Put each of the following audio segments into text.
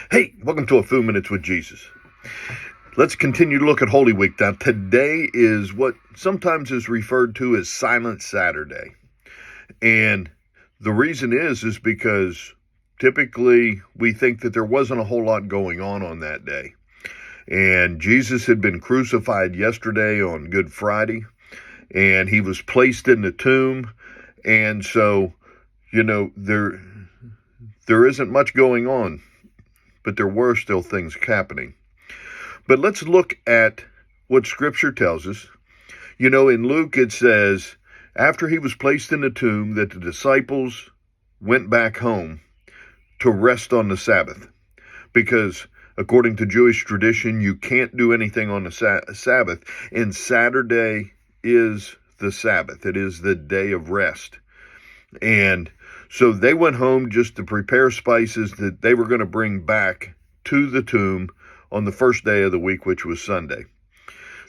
Hey, welcome to A Few Minutes with Jesus. Let's continue to look at Holy Week. Now, today is what sometimes is referred to as Silent Saturday. And the reason is because typically we think that there wasn't a whole lot going on that day. And Jesus had been crucified yesterday on Good Friday, and he was placed in the tomb. And so, there isn't much going on, but there were still things happening. But let's look at what Scripture tells us. In Luke it says, after he was placed in the tomb, that the disciples went back home to rest on the Sabbath. Because according to Jewish tradition, you can't do anything on the Sabbath. And Saturday is the Sabbath. It is the day of rest. And so they went home just to prepare spices that they were going to bring back to the tomb on the first day of the week, which was Sunday.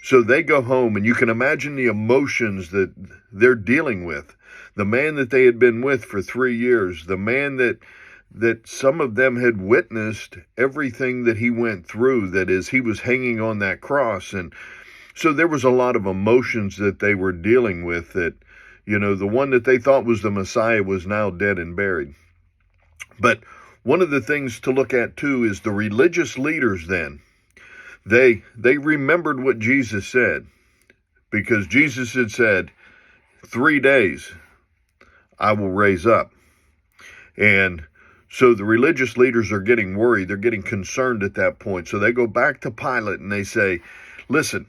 So they go home, and you can imagine the emotions that they're dealing with. The man that they had been with for 3 years, the man that some of them had witnessed everything that he went through, that is, he was hanging on that cross. And so there was a lot of emotions that they were dealing with, that, the one that they thought was the Messiah was now dead and buried. But one of the things to look at, too, is the religious leaders then. They remembered what Jesus said, because Jesus had said, 3 days I will raise up. And so the religious leaders are getting worried. They're getting concerned at that point. So they go back to Pilate and they say, listen,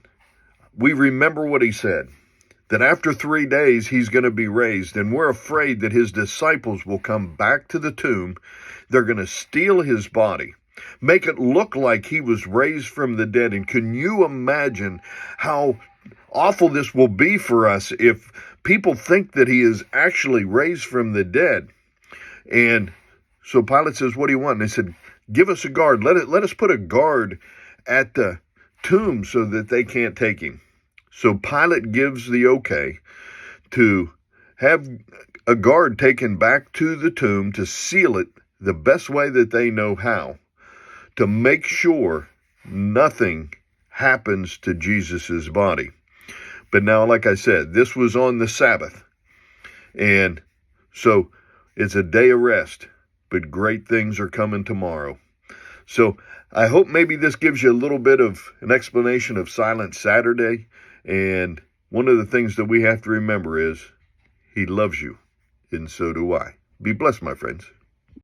we remember what he said, that after 3 days he's going to be raised, and we're afraid that his disciples will come back to the tomb. They're going to steal his body, make it look like he was raised from the dead. And can you imagine how awful this will be for us if people think that he is actually raised from the dead? And so Pilate says, what do you want? And they said, give us a guard. Let us put a guard at the tomb so that they can't take him. So Pilate gives the okay to have a guard taken back to the tomb to seal it the best way that they know how, to make sure nothing happens to Jesus's body. But now, like I said, this was on the Sabbath. And so it's a day of rest, but great things are coming tomorrow. So I hope maybe this gives you a little bit of an explanation of Silent Saturday. And one of the things that we have to remember is he loves you, and so do I. Be blessed, my friends.